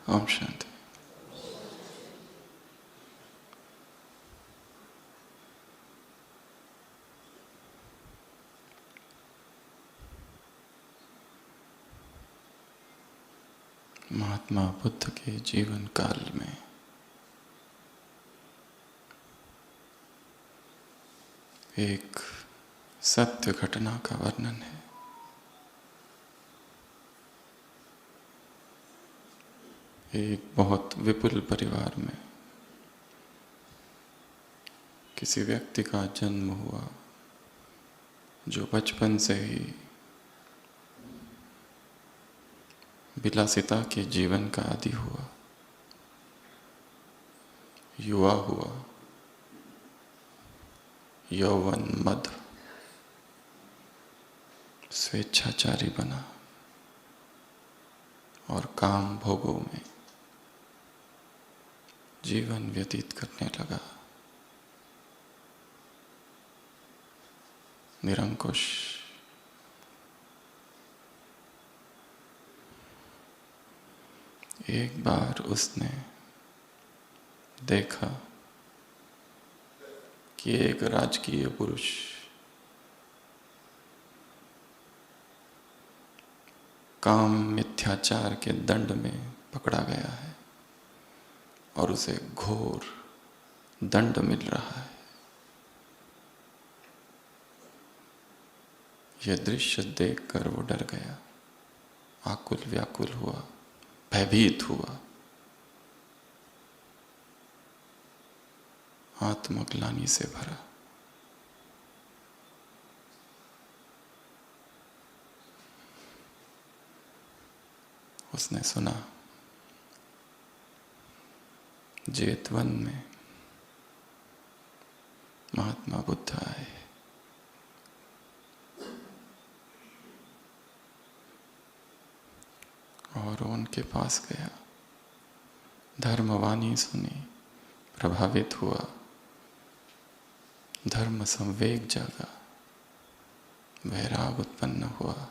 ओम शांति। महात्मा बुद्ध के जीवन काल में एक सत्य घटना का वर्णन है। एक बहुत विपुल परिवार में किसी व्यक्ति का जन्म हुआ जो बचपन से ही विलासिता के जीवन का आदी हुआ, युवा हुआ, यौवन मद स्वेच्छाचारी बना और काम भोगों में जीवन व्यतीत करने लगा। निरंकुश एक बार उसने देखा कि एक राजकीय पुरुष काम मिथ्याचार के दंड में पकड़ा गया है और उसे घोर दंड मिल रहा है। यह दृश्य देखकर वो डर गया, आकुल व्याकुल हुआ, भयभीत हुआ, आत्मग्लानि से भरा। उसने सुना जेतवन में महात्मा बुद्ध आए। और उनके पास गया, धर्मवाणी सुनी, प्रभावित हुआ, धर्म संवेग जागा, वैराग उत्पन्न हुआ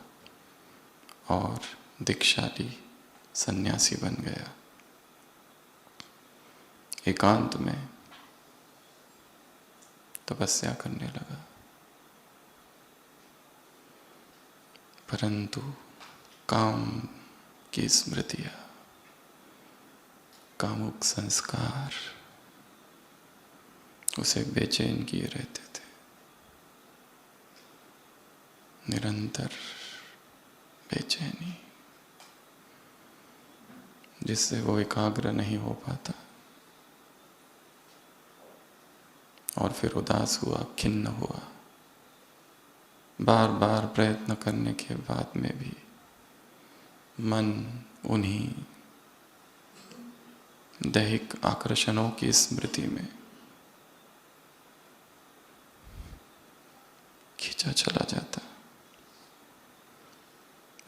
और दीक्षा ली, सन्यासी बन गया। एकांत में तपस्या करने लगा। परंतु काम की स्मृतियां, कामुक संस्कार उसे बेचैन किए रहते थे। निरंतर बेचैनी, जिससे वो एकाग्र नहीं हो पाता और फिर उदास हुआ, खिन्न हुआ। बार बार प्रयत्न करने के बाद में भी मन उन्हीं दैहिक आकर्षणों की स्मृति में खींचा चला जाता।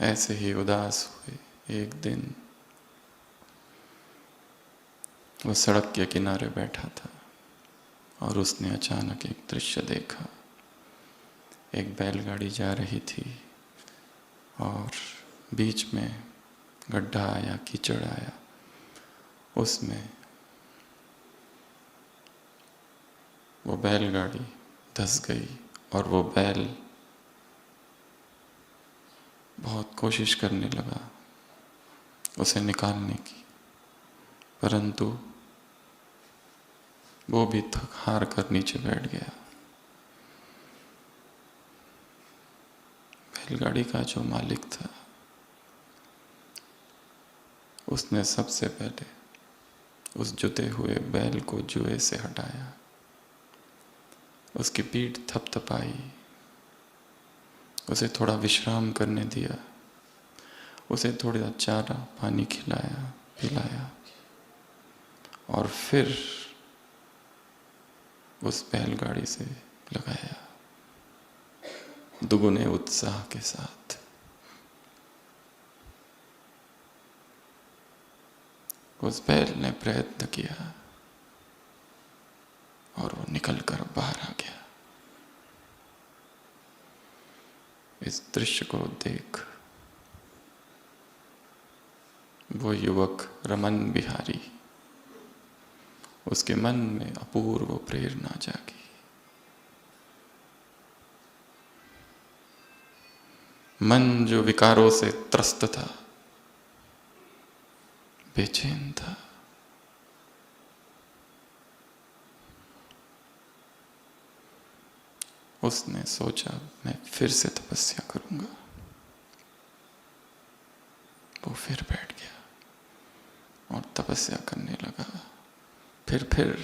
ऐसे ही उदास हुए एक दिन वो सड़क के किनारे बैठा था और उसने अचानक एक दृश्य देखा। एक बैलगाड़ी जा रही थी और बीच में गड्ढा आया, कीचड़ आया, उसमें वो बैलगाड़ी धंस गई और वो बैल बहुत कोशिश करने लगा उसे निकालने की, परंतु वो भी थक हार कर नीचे बैठ गया। बैलगाड़ी का जो मालिक था उसने सबसे पहले उस जुते हुए बैल को जुए से हटाया, उसकी पीठ थपथपाई, उसे थोड़ा विश्राम करने दिया, उसे थोड़ा चारा पानी खिलाया पिलाया और फिर उस बैलगाड़ी से लगाया दुगुने उत्साह के साथ। उस बैल ने प्रयत्न किया और वो निकलकर बाहर आ गया। इस दृश्य को देख वो युवक रमन बिहारी, उसके मन में अपूर्व प्रेरणा जागी। मन जो विकारों से त्रस्त था, बेचैन था, उसने सोचा मैं फिर से तपस्या करूंगा। वो फिर बैठ गया और तपस्या करने लगा। फिर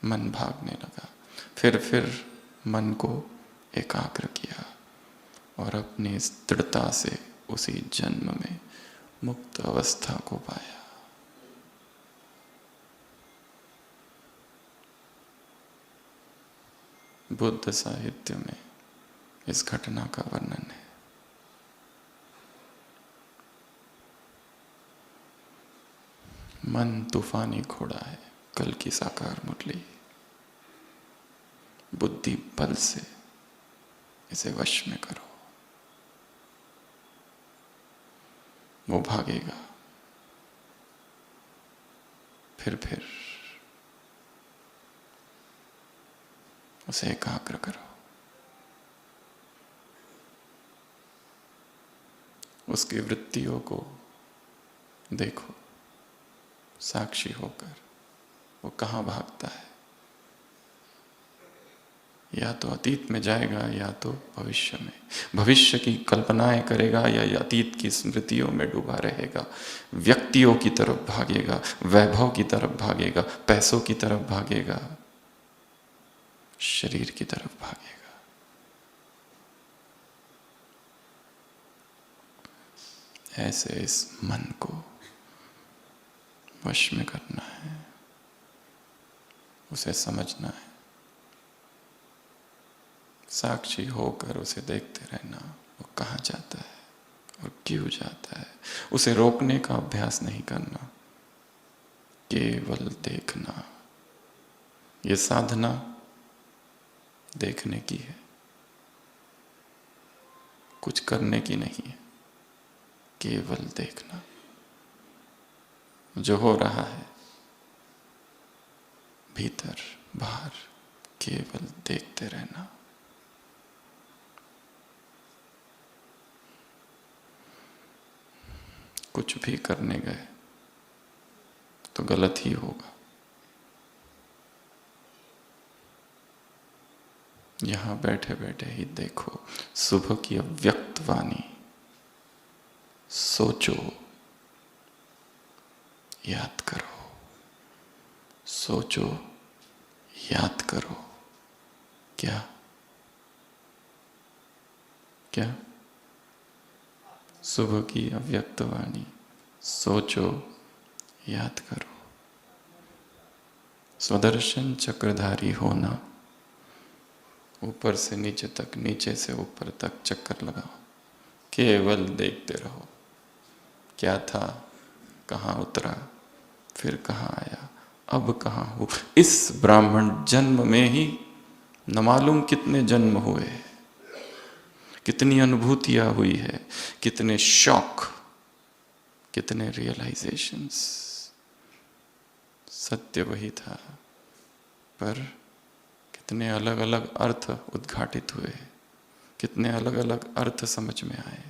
मन भागने लगा। फिर मन को एकाग्र किया और अपनी इस दृढ़ता से उसी जन्म में मुक्त अवस्था को पाया। बुद्ध साहित्य में इस घटना का वर्णन है। मन तूफानी घोड़ा है, कल की साकार मुरली। बुद्धि बल से इसे वश में करो, वो भागेगा। फिर उसे एकाग्र करो। उसकी वृत्तियों को देखो, साक्षी होकर वो कहाँ भागता है। या तो अतीत में जाएगा या तो भविष्य में। भविष्य की कल्पनाएं करेगा या अतीत की स्मृतियों में डूबा रहेगा। व्यक्तियों की तरफ भागेगा, वैभव की तरफ भागेगा, पैसों की तरफ भागेगा, शरीर की तरफ भागेगा। ऐसे इस मन को वश में करना है, उसे समझना है, साक्षी होकर उसे देखते रहना। वो कहाँ जाता है और क्यों जाता है, उसे रोकने का अभ्यास नहीं करना, केवल देखना। ये साधना देखने की है, कुछ करने की नहीं है, केवल देखना। जो हो रहा है भीतर बाहर, केवल देखते रहना। कुछ भी करने गए तो गलत ही होगा। यहां बैठे बैठे ही देखो, सुबह की अव्यक्त वाणी। सोचो, याद करो, सोचो, याद करो। क्या क्या सुबह की अव्यक्त वाणी, सोचो, याद करो। स्वदर्शन चक्रधारी होना, ऊपर से नीचे तक, नीचे से ऊपर तक चक्कर लगाओ, केवल देखते रहो। क्या था, कहाँ उतरा, फिर कहाँ आया, अब कहाँ हूँ। इस ब्राह्मण जन्म में ही न मालूम कितने जन्म हुए, कितनी अनुभूतियां हुई है, कितने शौक, कितने रियलाइजेशंस। सत्य वही था, पर कितने अलग अलग अर्थ उद्घाटित हुए, कितने अलग अलग अर्थ समझ में आए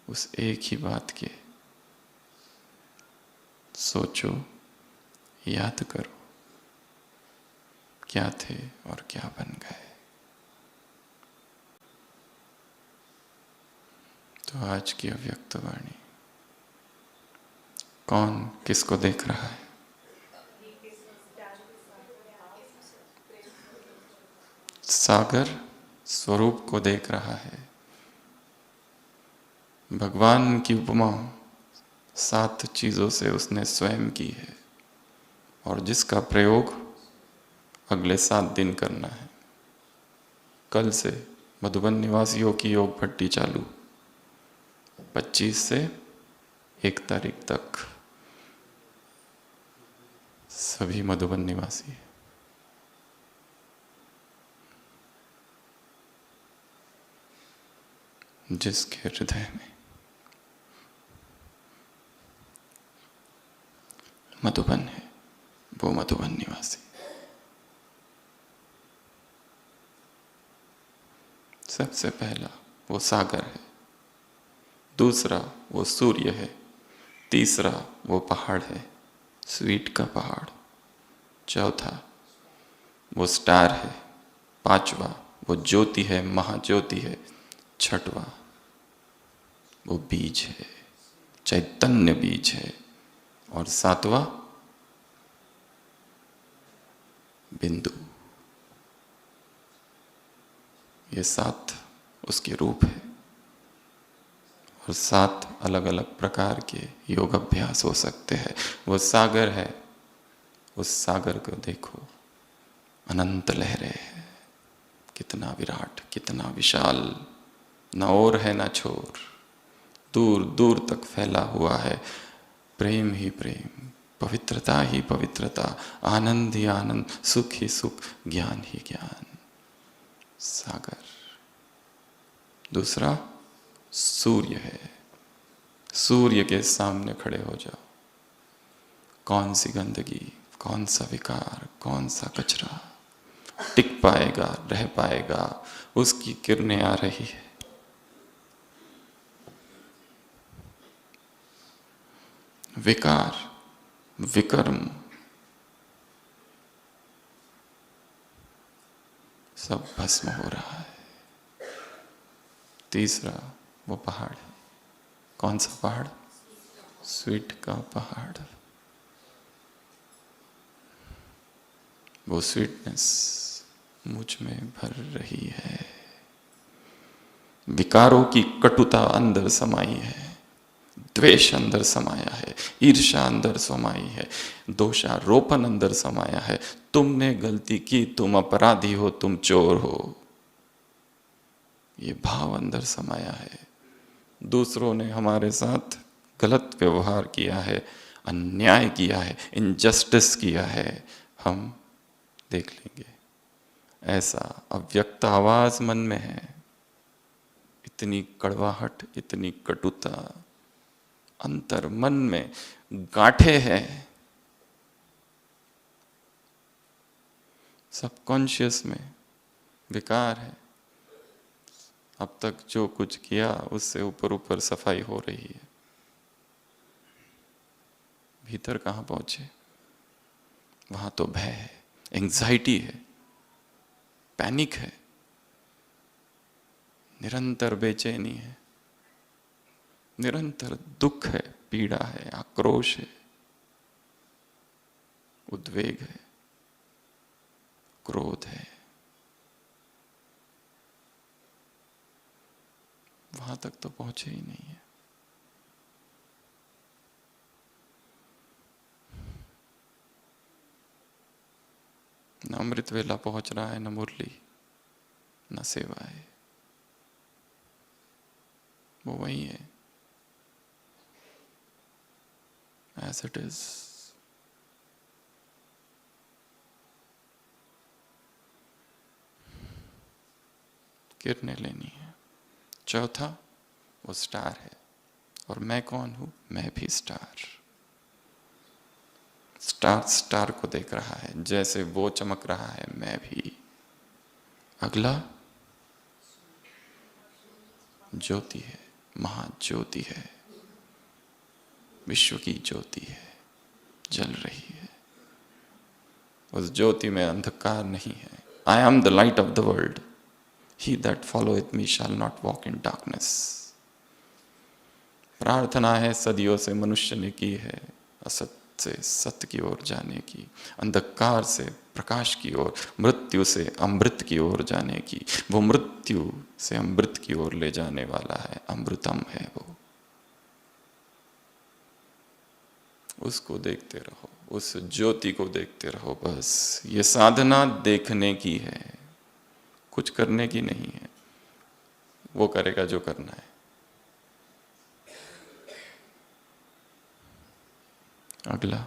उस एक ही बात के। सोचो, याद करो, क्या थे और क्या बन गए। तो आज की अव्यक्त वाणी, कौन किसको देख रहा है? सागर स्वरूप को देख रहा है। भगवान की उपमा 7 चीजों से उसने स्वयं की है और जिसका प्रयोग अगले 7 दिन करना है। कल से मधुबन निवासियों की योग भट्टी चालू, 25 से 1 तारीख तक सभी मधुबन निवासी। जिसके हृदय में मधुबन है, वो मधुबन निवासी। सबसे पहला वो सागर है, दूसरा वो सूर्य है, तीसरा वो पहाड़ है, स्वीट का पहाड़, चौथा वो स्टार है, पांचवा वो ज्योति है, महाज्योति है, छठवा वो बीज है, चैतन्य बीज है, और सातवां बिंदु। ये 7 उसके रूप है, और 7 अलग अलग प्रकार के योग अभ्यास हो सकते हैं। वो सागर है, उस सागर को देखो, अनंत लहरें हैं, कितना विराट, कितना विशाल, न ओर है न छोर, दूर दूर तक फैला हुआ है। प्रेम ही प्रेम, पवित्रता ही पवित्रता, आनंद ही आनंद, सुख ही सुख, ज्ञान ही ज्ञान। सागर। दूसरा सूर्य है। सूर्य के सामने खड़े हो जाओ, कौन सी गंदगी, कौन सा विकार, कौन सा कचरा टिक पाएगा, रह पाएगा? उसकी किरणें आ रही है। विकार, विकर्म सब भस्म हो रहा है। तीसरा वो पहाड़ है। कौन सा पहाड़? स्वीट का पहाड़। वो स्वीटनेस मुझ में भर रही है। विकारों की कटुता अंदर समाई है, द्वेष अंदर समाया है, ईर्ष्या अंदर समाई है, दोषारोपण अंदर समाया है। तुमने गलती की, तुम अपराधी हो, तुम चोर हो, ये भाव अंदर समाया है। दूसरों ने हमारे साथ गलत व्यवहार किया है, अन्याय किया है, इनजस्टिस किया है, हम देख लेंगे। ऐसा अव्यक्त आवाज मन में है, इतनी कड़वाहट, इतनी कटुता अंतर मन में गांठे हैं। सबकॉन्शियस में विकार है। अब तक जो कुछ किया उससे ऊपर ऊपर सफाई हो रही है, भीतर कहाँ पहुंचे? वहां तो भय है, एंजाइटी है, पैनिक है, निरंतर बेचैनी है, निरंतर दुख है, पीड़ा है, आक्रोश है, उद्वेग है, क्रोध है। वहां तक तो पहुंचे ही नहीं है। न अमृत वेला पहुंच रहा है, न मुरली, न सेवा है। वो वही है, as it is। किरणें लेनी है। चौथा वो स्टार है, और मैं कौन हूं? मैं भी स्टार। स्टार स्टार को देख रहा है, जैसे वो चमक रहा है मैं भी। अगला ज्योति है, महाज्योति है, विश्व की ज्योति है, जल रही है। उस ज्योति में अंधकार नहीं है। I am the light of the world, he that followeth me shall not walk in darkness. प्रार्थना है सदियों से मनुष्य ने की है, असत से सत्य की ओर जाने की, अंधकार से प्रकाश की ओर, मृत्यु से अमृत की ओर जाने की। वो मृत्यु से अमृत की ओर ले जाने वाला है, अमृतम है वो। उसको देखते रहो, उस ज्योति को देखते रहो। बस ये साधना देखने की है, कुछ करने की नहीं है। वो करेगा जो करना है। अगला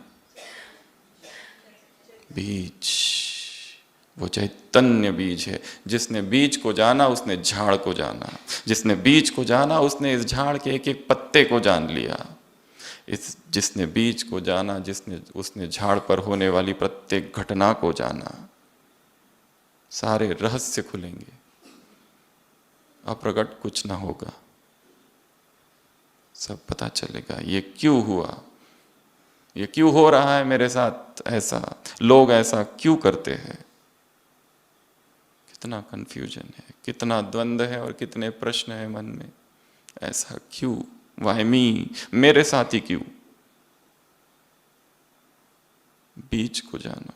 बीज, वो चैतन्य बीज है। जिसने बीज को जाना उसने झाड़ को जाना, जिसने बीज को जाना उसने इस झाड़ के एक एक पत्ते को जान लिया। इस जिसने बीज को जाना, उसने झाड़ पर होने वाली प्रत्येक घटना को जाना। सारे रहस्य खुलेंगे, अप्रगट कुछ ना होगा, सब पता चलेगा ये क्यों हुआ, ये क्यों हो रहा है मेरे साथ ऐसा, लोग ऐसा क्यों करते हैं। कितना कंफ्यूजन है, कितना द्वंद्व है और कितने प्रश्न है मन में। ऐसा क्यों, वाई मी, मेरे साथ ही क्यों। बीज को जानो,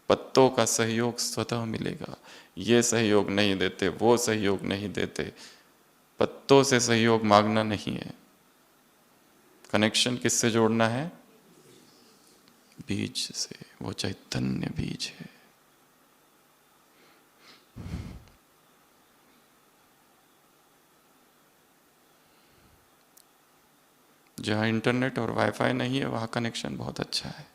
पत्तों का सहयोग स्वतः मिलेगा। ये सहयोग नहीं देते, वो सहयोग नहीं देते। पत्तों से सहयोग मांगना नहीं है, कनेक्शन किससे जोड़ना है? बीज से। वो चैतन्य बीज है। जहां इंटरनेट और वाईफाई नहीं है वहां कनेक्शन बहुत अच्छा है।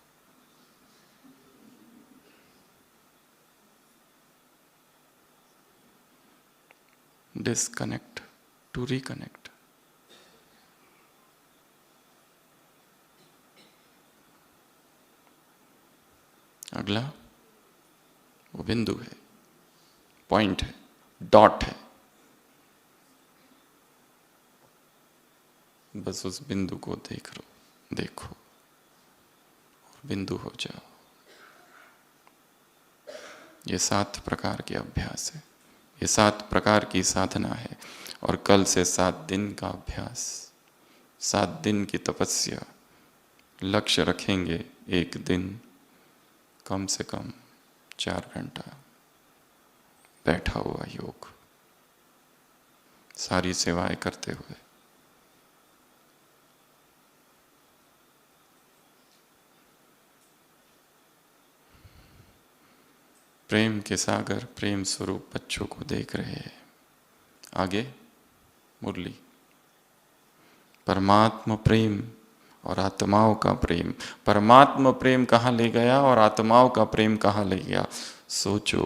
Disconnect to reconnect. अगला वो बिंदु है, पॉइंट है, डॉट है। बस उस बिंदु को देखो और बिंदु हो जाओ। ये 7 प्रकार के अभ्यास है, ये 7 प्रकार की साधना है। और कल से 7 दिन का अभ्यास, 7 दिन की तपस्या। लक्ष्य रखेंगे एक दिन कम से कम 4 घंटा बैठा हुआ योग, सारी सेवाएं करते हुए। प्रेम के सागर, प्रेम स्वरूप बच्चों को देख रहे हैं। आगे मुरली। परमात्मा प्रेम और आत्माओं का प्रेम। परमात्मा प्रेम कहाँ ले गया और आत्माओं का प्रेम कहाँ ले गया? सोचो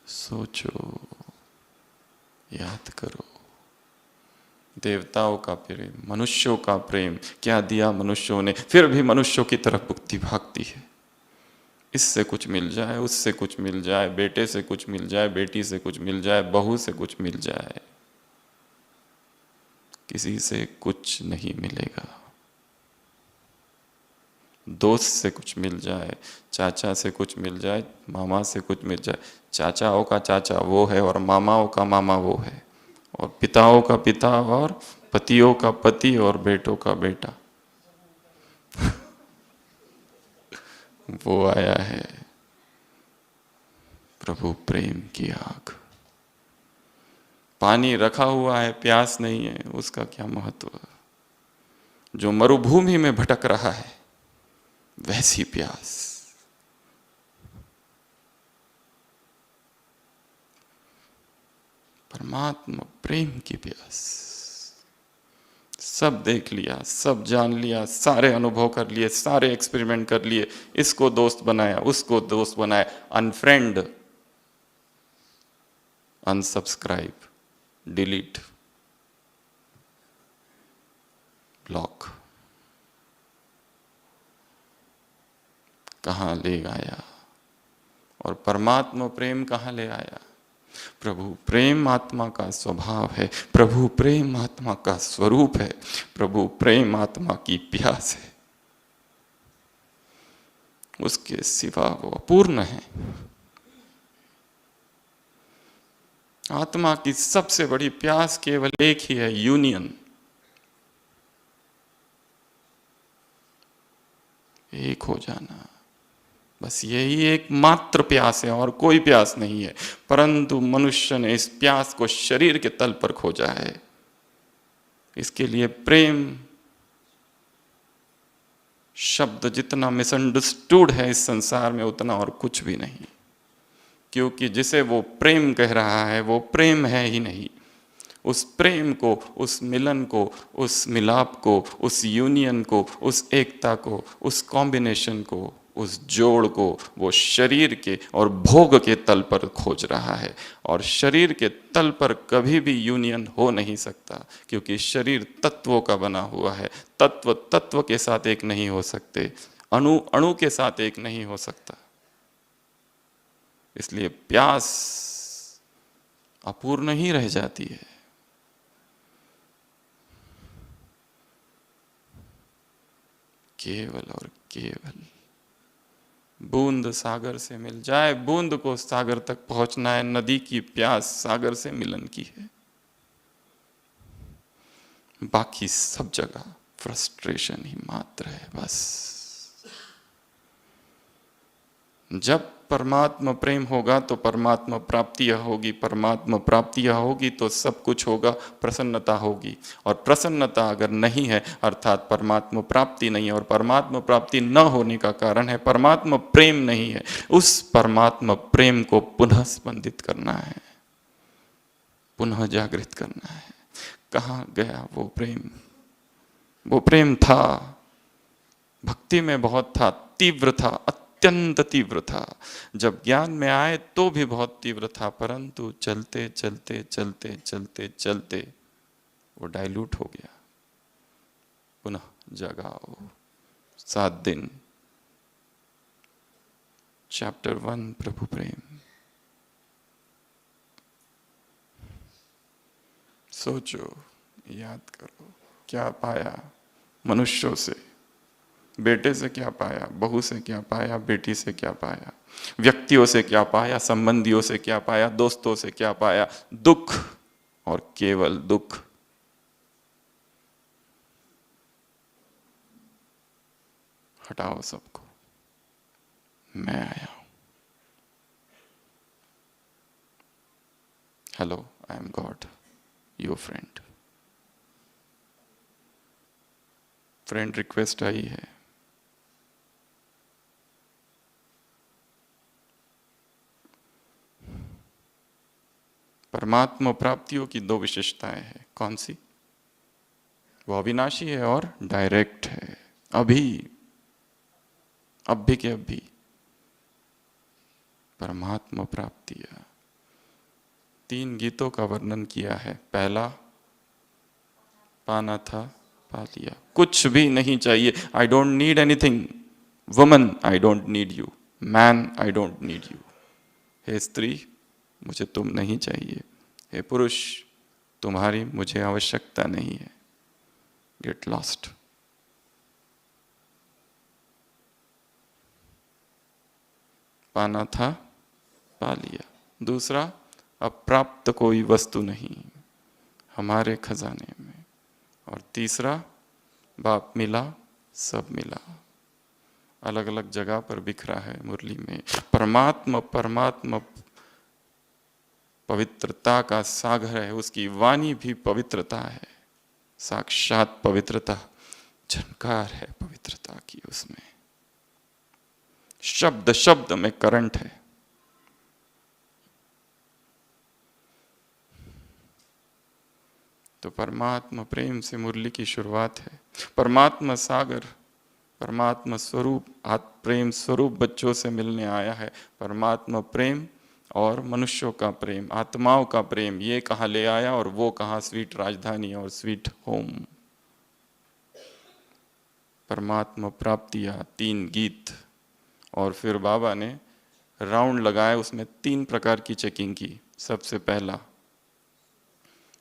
सोचो, याद करो। देवताओं का प्रेम, मनुष्यों का प्रेम, क्या दिया मनुष्यों ने, फिर भी मनुष्यों की तरफ बुद्धि भागती है। इससे कुछ मिल जाए, उससे कुछ मिल जाए, बेटे से कुछ मिल जाए, बेटी से कुछ मिल जाए, बहू से कुछ मिल जाए। किसी से कुछ नहीं मिलेगा। दोस्त से कुछ मिल जाए, चाचा से कुछ मिल जाए, मामा से कुछ मिल जाए। चाचाओं का चाचा वो है और मामाओं का मामा वो है, और पिताओं का पिता और पतियों का पति और बेटों का बेटा वो आया है प्रभु प्रेम की आग। पानी रखा हुआ है, प्यास नहीं है, उसका क्या महत्व। जो मरुभूमि में भटक रहा है वैसी प्यास। परमात्मा प्रेम की प्यास। सब देख लिया, सब जान लिया, सारे अनुभव कर लिए, सारे एक्सपेरिमेंट कर लिए, इसको दोस्त बनाया, उसको दोस्त बनाया, अनफ्रेंड, अनसब्सक्राइब, डिलीट, ब्लॉक। कहाँ ले आया? और परमात्मा प्रेम कहाँ ले आया? प्रभु प्रेम आत्मा का स्वभाव है, प्रभु प्रेम आत्मा का स्वरूप है, प्रभु प्रेम आत्मा की प्यास है। उसके सिवा वो अपूर्ण है। आत्मा की सबसे बड़ी प्यास केवल एक ही है, यूनियन। एक हो जाना, बस यही एक मात्र प्यास है और कोई प्यास नहीं है। परंतु मनुष्य ने इस प्यास को शरीर के तल पर खोजा है। इसके लिए प्रेम शब्द जितना मिसअंडरस्टूड है इस संसार में, उतना और कुछ भी नहीं। क्योंकि जिसे वो प्रेम कह रहा है वो प्रेम है ही नहीं। उस प्रेम को, उस मिलन को, उस मिलाप को, उस यूनियन को, उस एकता को, उस कॉम्बिनेशन को, उस जोड़ को वो शरीर के और भोग के तल पर खोज रहा है। और शरीर के तल पर कभी भी यूनियन हो नहीं सकता, क्योंकि शरीर तत्वों का बना हुआ है। तत्व तत्व के साथ एक नहीं हो सकते, अणु अणु के साथ एक नहीं हो सकता। इसलिए प्यास अपूर्ण ही रह जाती है। केवल और केवल बूंद सागर से मिल जाए, बूंद को सागर तक पहुंचना है। नदी की प्यास सागर से मिलन की है। बाकी सब जगह फ्रस्ट्रेशन ही मात्र है बस। जब परमात्मा प्रेम होगा तो परमात्मा प्राप्ति होगी, परमात्मा प्राप्ति होगी तो सब कुछ होगा, प्रसन्नता होगी। और प्रसन्नता अगर नहीं है अर्थात परमात्मा प्राप्ति नहीं है, और परमात्मा प्राप्ति न होने का कारण है परमात्मा प्रेम नहीं है। उस परमात्मा प्रेम को पुनः स्पंदित करना है, पुनः जागृत करना है। कहाँ गया वो प्रेम? वो प्रेम था, भक्ति में बहुत था, तीव्र था, अत्यंत तीव्र था। जब ज्ञान में आए तो भी बहुत तीव्र था, परंतु चलते चलते चलते चलते चलते वो डाइल्यूट हो गया। पुनः जगाओ। 7 दिन, चैप्टर 1 प्रभु प्रेम। सोचो, याद करो, क्या पाया मनुष्यों से? बेटे से क्या पाया, बहू से क्या पाया, बेटी से क्या पाया, व्यक्तियों से क्या पाया, संबंधियों से क्या पाया, दोस्तों से क्या पाया? दुख और केवल दुख। हटाओ सबको, मैं आया हूं। Hello, I am God, your friend. Friend request आई है। परमात्मा प्राप्तियों की 2 विशेषताएं हैं। कौन सी? वो अविनाशी है और डायरेक्ट है। अभी, अब भी के अब भी परमात्मा प्राप्तियां। 3 गीतों का वर्णन किया है। पहला, पाना था पा लिया, कुछ भी नहीं चाहिए। I don't need anything. Woman, I don't need you. Man, I don't need you. हे स्त्री, मुझे तुम नहीं चाहिए। हे पुरुष, तुम्हारी मुझे आवश्यकता नहीं है। Get lost. पाना था पा लिया। दूसरा, अप्राप्त कोई वस्तु नहीं हमारे खजाने में। और तीसरा, बाप मिला सब मिला। अलग अलग जगह पर बिखरा है मुरली में। परमात्मा परमात्मा पवित्रता का सागर है, उसकी वाणी भी पवित्रता है, साक्षात पवित्रता। झनकार है पवित्रता की उसमें। शब्द शब्द में करंट है। तो परमात्मा प्रेम से मुरली की शुरुआत है। परमात्मा सागर, परमात्मा स्वरूप, प्रेम स्वरूप बच्चों से मिलने आया है। परमात्मा प्रेम और मनुष्यों का प्रेम, आत्माओं का प्रेम, ये कहाँ ले आया और वो कहाँ स्वीट राजधानी और स्वीट होम। परमात्मा प्राप्तियां, 3 गीत। और फिर बाबा ने राउंड लगाया, उसमें 3 प्रकार की चेकिंग की। सबसे पहला,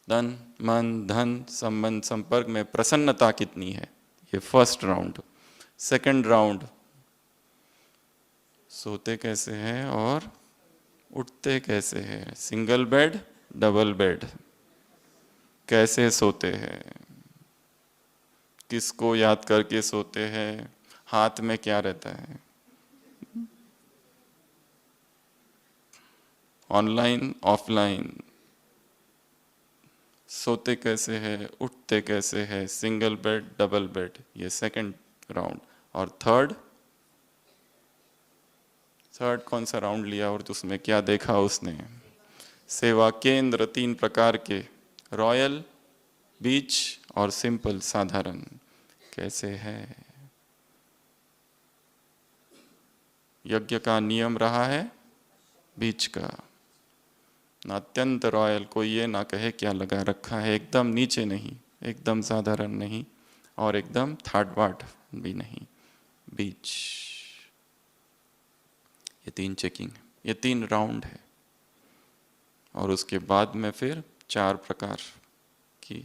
तन मन धन संबंध संपर्क में प्रसन्नता कितनी है, ये फर्स्ट राउंड। सेकंड राउंड, सोते कैसे हैं और उठते कैसे हैं, सिंगल बेड डबल बेड, कैसे सोते हैं, किसको याद करके सोते हैं, हाथ में क्या रहता है, ऑनलाइन ऑफलाइन, सोते कैसे हैं, उठते कैसे हैं, सिंगल बेड डबल बेड, ये सेकंड राउंड। और थर्ड कौन सा राउंड लिया और उसमें क्या देखा उसने? सेवा केंद्र 3 प्रकार के, रॉयल, बीच और सिंपल साधारण। कैसे है? यज्ञ का नियम रहा है बीच का, ना अत्यंत रॉयल, कोई ये ना कहे क्या लगा रखा है, एकदम नीचे नहीं, एकदम साधारण नहीं, और एकदम थर्ड वार्ड भी नहीं, बीच। ये 3 चेकिंग, ये 3 राउंड है। और उसके बाद में फिर 4 प्रकार की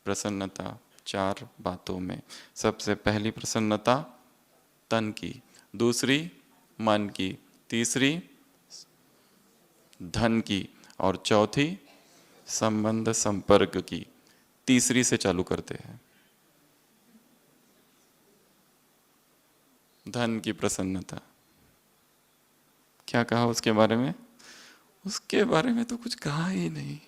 प्रसन्नता 4 बातों में। सबसे पहली प्रसन्नता तन की, दूसरी मन की, तीसरी धन की, और चौथी संबंध संपर्क की। तीसरी से चालू करते हैं, धन की प्रसन्नता। क्या कहा उसके बारे में? उसके बारे में तो कुछ कहा ही नहीं।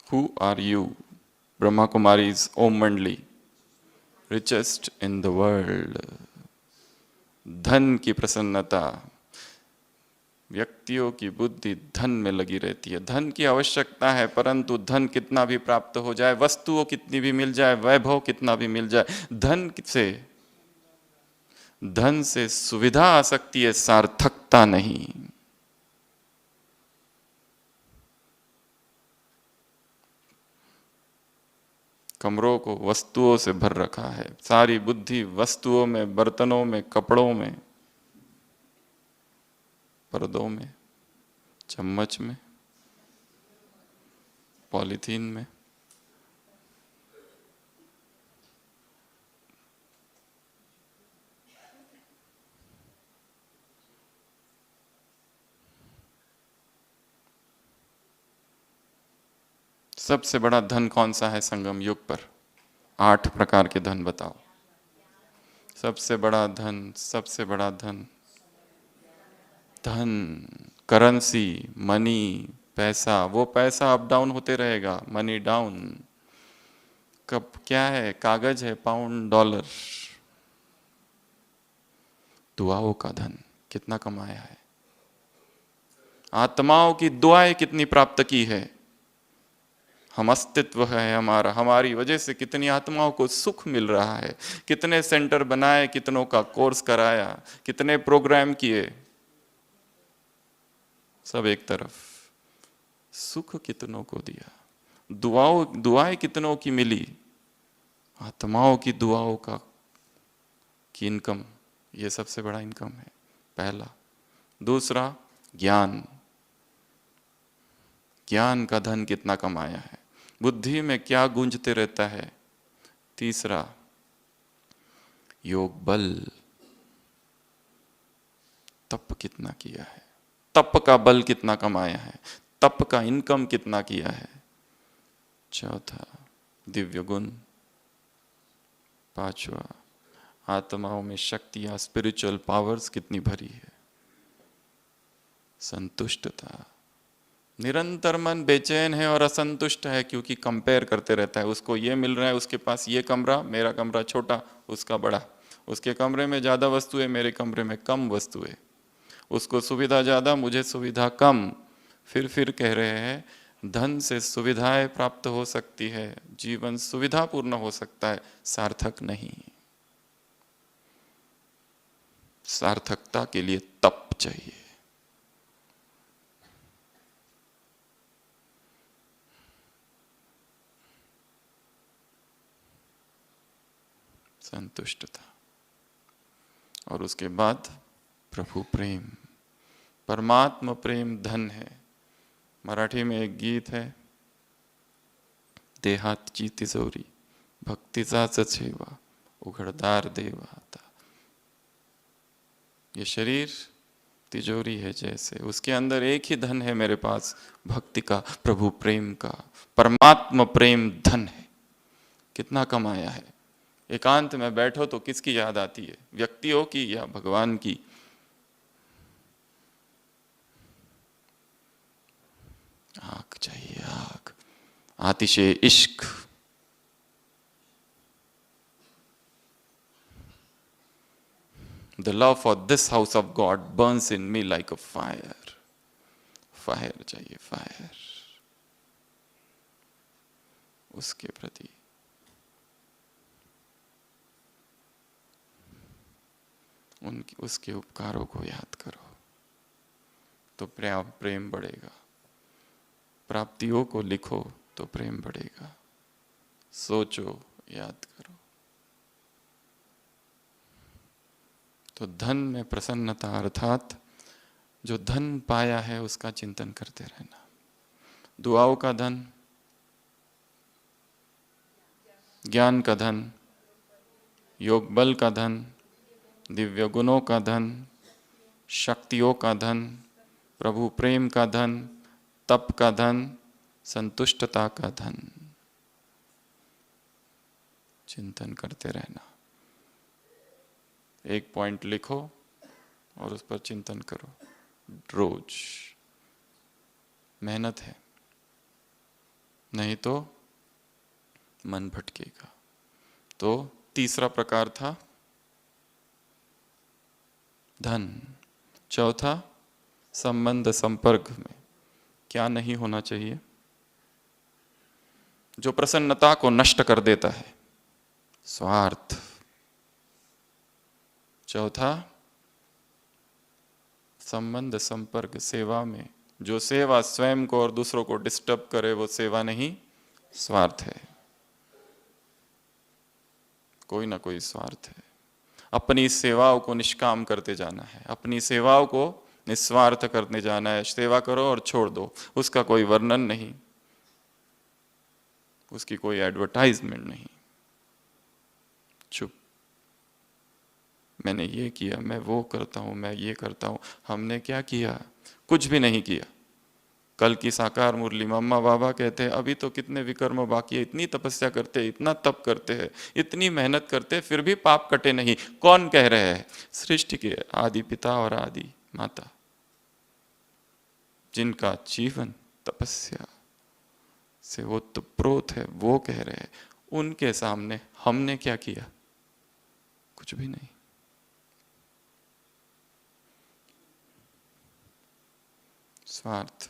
Who are you? Brahma Kumaris ओम मंडली, richest in the world। धन की प्रसन्नता, व्यक्तियों की बुद्धि धन में लगी रहती है। धन की आवश्यकता है, परंतु धन कितना भी प्राप्त हो जाए, वस्तुओं कितनी भी मिल जाए, वैभव कितना भी मिल जाए, धन से सुविधा आ सकती है, सार्थकता नहीं। कमरों को वस्तुओं से भर रखा है, सारी बुद्धि वस्तुओं में, बर्तनों में, कपड़ों में, पर्दों में, चम्मच में, पॉलीथीन में। सबसे बड़ा धन कौन सा है संगम युग पर? 8 प्रकार के धन बताओ। सबसे बड़ा धन, सबसे बड़ा धन, धन, करेंसी, मनी, पैसा। वो पैसा अप डाउन होते रहेगा, मनी डाउन। कब क्या है? कागज है, पाउंड, डॉलर। दुआओं का धन कितना कमाया है? आत्माओं की दुआएं कितनी प्राप्त की है? हम अस्तित्व है हमारा, हमारी वजह से कितनी आत्माओं को सुख मिल रहा है। कितने सेंटर बनाए, कितनों का कोर्स कराया, कितने प्रोग्राम किए, सब एक तरफ। सुख कितनों को दिया, दुआएं कितनों की मिली, आत्माओं की दुआओं की इनकम, ये सबसे बड़ा इनकम है, पहला। दूसरा, ज्ञान, ज्ञान का धन कितना कमाया है, बुद्धि में क्या गूंजते रहता है। तीसरा, योग बल, तप कितना किया है, तप का बल कितना कमाया है, तप का इनकम कितना किया है। चौथा, दिव्य गुण। पांचवा, आत्माओं में शक्तियां, स्पिरिचुअल पावर्स कितनी भरी है। संतुष्टता, निरंतर मन बेचैन है और असंतुष्ट है, क्योंकि कंपेयर करते रहता है। उसको ये मिल रहा है, उसके पास ये कमरा, मेरा कमरा छोटा, उसका बड़ा। उसके कमरे में ज्यादा वस्तुएं, मेरे कमरे में कम वस्तुएं। उसको सुविधा ज्यादा, मुझे सुविधा कम। फिर कह रहे हैं धन से सुविधाएं प्राप्त हो सकती है, जीवन सुविधापूर्ण हो सकता है, सार्थक नहीं। सार्थकता के लिए तप चाहिए। संतुष्टता। और उसके बाद प्रभु प्रेम, परमात्मा प्रेम धन है। मराठी में एक गीत है, देहाची तिजोरी भक्तीचाच छेवा, उघडदार देवा आता। ये शरीर तिजोरी है जैसे, उसके अंदर एक ही धन है मेरे पास, भक्ति का, प्रभु प्रेम का। परमात्मा प्रेम धन है। कितना कमाया है? एकांत में बैठो तो किसकी याद आती है, व्यक्तियों की या भगवान की? आग चाहिए, आग, आतिशे इश्क। The love for this house of God burns in me like a fire. Fire चाहिए, फायर उसके प्रति। उनकी उसके उपकारों को याद करो तो प्रेम बढ़ेगा। प्राप्तियों को लिखो तो प्रेम बढ़ेगा। सोचो, याद करो। तो धन में प्रसन्नता अर्थात जो धन पाया है उसका चिंतन करते रहना। दुआओं का धन, ज्ञान का धन, योग बल का धन, दिव्य गुणों का धन, शक्तियों का धन, प्रभु प्रेम का धन, तप का धन, संतुष्टता का धन, चिंतन करते रहना। एक पॉइंट लिखो और उस पर चिंतन करो रोज। मेहनत है, नहीं तो मन भटकेगा। तो तीसरा प्रकार था धन। चौथा, संबंध संपर्क में क्या नहीं होना चाहिए? जो प्रसन्नता को नष्ट कर देता है, स्वार्थ। चौथा, संबंध संपर्क सेवा में जो सेवा स्वयं को और दूसरों को डिस्टर्ब करे वो सेवा नहीं, स्वार्थ है। कोई ना कोई स्वार्थ है। अपनी सेवाओं को निष्काम करते जाना है, अपनी सेवाओं को निस्वार्थ करने जाना है। सेवा करो और छोड़ दो, उसका कोई वर्णन नहीं, उसकी कोई एडवर्टाइजमेंट नहीं। चुप, मैंने ये किया, मैं वो करता हूं, मैं ये करता हूं। हमने क्या किया? कुछ भी नहीं किया। कल की साकार मुरली मम्मा बाबा कहते हैं अभी तो कितने विकर्म बाकी है, इतनी तपस्या करते, इतना तप करते हैं, इतनी मेहनत करते, फिर भी पाप कटे नहीं। कौन कह रहे हैं? सृष्टि के आदि पिता और आदि माता, जिनका जीवन तपस्या से ओतप्रोत है, वो कह रहे हैं। उनके सामने हमने क्या किया? कुछ भी नहीं। स्वार्थ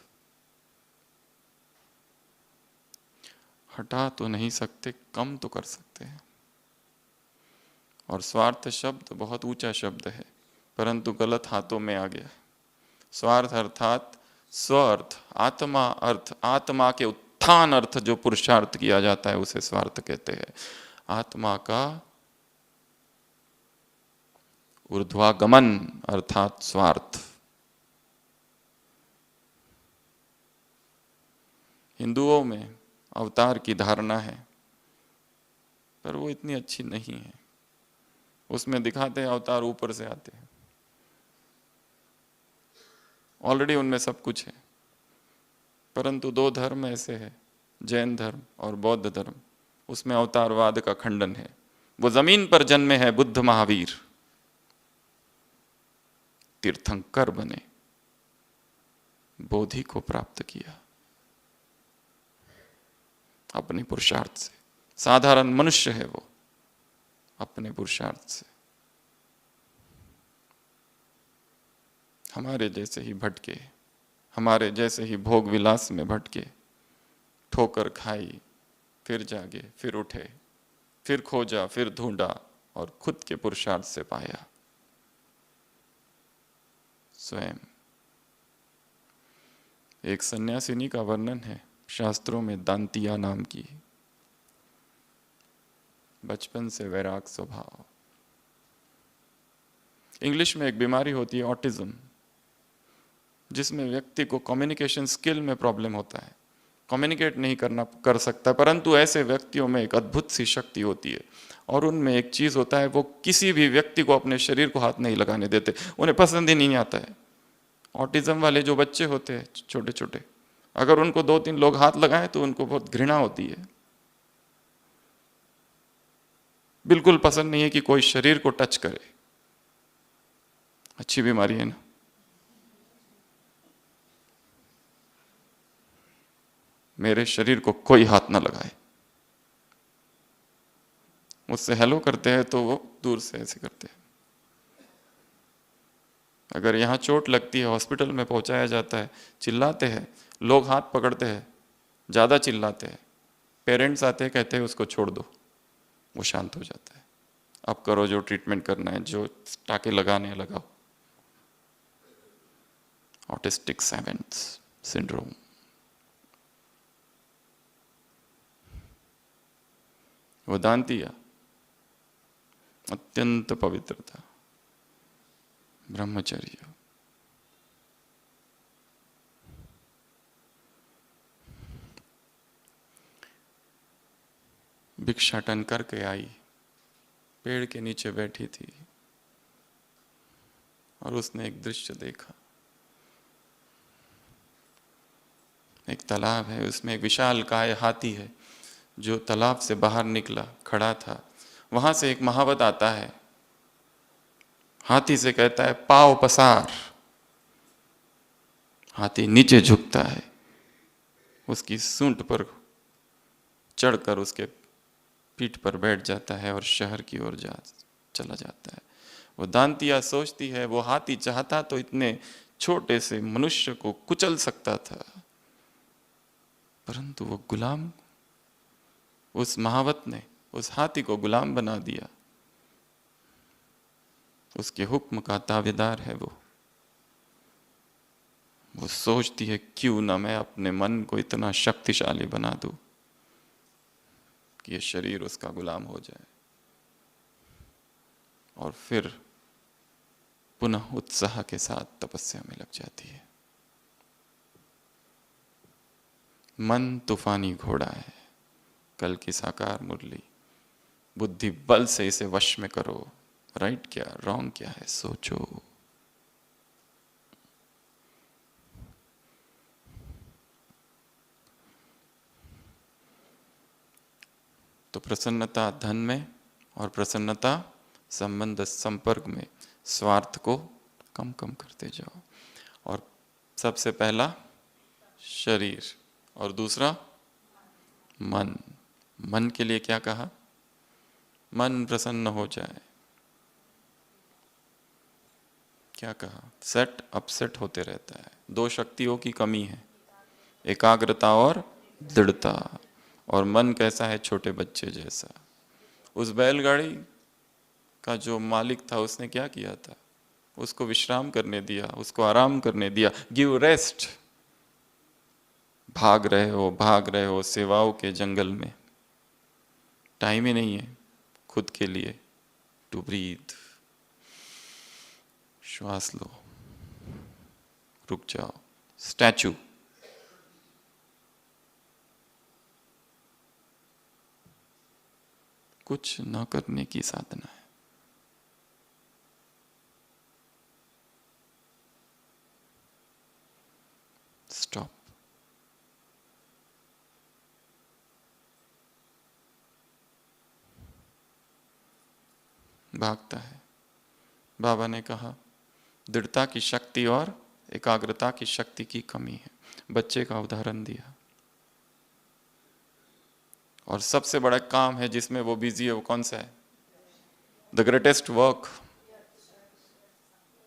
हटा तो नहीं सकते, कम तो कर सकते हैं। और स्वार्थ शब्द बहुत ऊंचा शब्द है, परंतु गलत हाथों में आ गया। स्वार्थ अर्थात स्व अर्थ, आत्मा अर्थ, आत्मा के उत्थान अर्थ जो पुरुषार्थ किया जाता है उसे स्वार्थ कहते हैं। आत्मा का ऊर्ध्वागमन अर्थात स्वार्थ। हिंदुओं में अवतार की धारणा है, पर वो इतनी अच्छी नहीं है। उसमें दिखाते हैं अवतार ऊपर से आते हैं, ऑलरेडी उनमें सब कुछ है। परंतु दो धर्म ऐसे हैं, जैन धर्म और बौद्ध धर्म, उसमें अवतारवाद का खंडन है। वो जमीन पर जन्मे हैं बुद्ध महावीर, तीर्थंकर बने, बोधि को प्राप्त किया अपने पुरुषार्थ से। साधारण मनुष्य है वो, अपने पुरुषार्थ से। हमारे जैसे ही भटके, हमारे जैसे ही भोग विलास में भटके, ठोकर खाई, फिर जागे, फिर उठे, फिर खोजा, फिर ढूंढा और खुद के पुरुषार्थ से पाया स्वयं। एक सन्यासिनी का वर्णन है शास्त्रों में, दांतिया नाम की, बचपन से वैराग स्वभाव। इंग्लिश में एक बीमारी होती है ऑटिज्म, जिसमें व्यक्ति को कम्युनिकेशन स्किल में प्रॉब्लम होता है, कम्युनिकेट नहीं कर सकता। परंतु ऐसे व्यक्तियों में एक अद्भुत सी शक्ति होती है, और उनमें एक चीज होता है, वो किसी भी व्यक्ति को अपने शरीर को हाथ नहीं लगाने देते, उन्हें पसंद ही नहीं आता है। ऑटिज्म वाले जो बच्चे होते हैं छोटे छोटे, अगर उनको 2-3 लोग हाथ लगाएं तो उनको बहुत घृणा होती है। बिल्कुल पसंद नहीं है कि कोई शरीर को टच करे। अच्छी बीमारी है ना। मेरे शरीर को कोई हाथ ना लगाए। मुझसे हेलो करते हैं तो वो दूर से ऐसे करते हैं। अगर यहाँ चोट लगती है, हॉस्पिटल में पहुंचाया जाता है, चिल्लाते हैं लोग, हाथ पकड़ते हैं, ज़्यादा चिल्लाते हैं, पेरेंट्स आते हैं, कहते हैं उसको छोड़ दो, वो शांत हो जाता है। अब करो जो ट्रीटमेंट करना है, जो टाके लगाने लगाओ। Autistic sevens syndrome. वेदांतिया अत्यंत पवित्रता, ब्रह्मचर्य। भिक्षाटन करके आई, पेड़ के नीचे बैठी थी और उसने एक दृश्य देखा। एक तालाब है, उसमें एक विशालकाय हाथी है जो तालाब से बाहर निकला, खड़ा था। वहां से एक महावत आता है, हाथी से कहता है पाव पसार। हाथी नीचे झुकता है, उसकी सूंड पर चढ़कर उसके पीठ पर बैठ जाता है और शहर की ओर चला जाता है। वो दांतिया सोचती है वो हाथी चाहता तो इतने छोटे से मनुष्य को कुचल सकता था, परंतु वो गुलाम, उस महावत ने उस हाथी को गुलाम बना दिया। उसके हुक्म का ताबेदार है वो। वो सोचती है क्यों ना मैं अपने मन को इतना शक्तिशाली बना दूं कि ये शरीर उसका गुलाम हो जाए, और फिर पुनः उत्साह के साथ तपस्या में लग जाती है। मन तूफानी घोड़ा है, कल की साकार मुरली। बुद्धि बल से इसे वश में करो। राइट क्या रॉन्ग क्या है सोचो। तो प्रसन्नता धन में और प्रसन्नता संबंध संपर्क में स्वार्थ को कम कम करते जाओ। और सबसे पहला शरीर और दूसरा मन। मन के लिए क्या कहा? मन प्रसन्न हो जाए। क्या कहा? सेट अपसेट होते रहता है। दो शक्तियों की कमी है, एकाग्रता और दृढ़ता। और मन कैसा है? छोटे बच्चे जैसा। उस बैलगाड़ी का जो मालिक था उसने क्या किया था? उसको विश्राम करने दिया, उसको आराम करने दिया। Give rest. भाग रहे हो सेवाओं के जंगल में, टाइम ही नहीं है खुद के लिए। To breathe. श्वास लो, रुक जाओ। स्टैचू, कुछ न करने की साधना है। स्टॉप। भागता है। बाबा ने कहा दृढ़ता की शक्ति और एकाग्रता की शक्ति की कमी है। बच्चे का उदाहरण दिया। और सबसे बड़ा काम है जिसमें वो बिजी है, वो कौन सा है? The greatest work,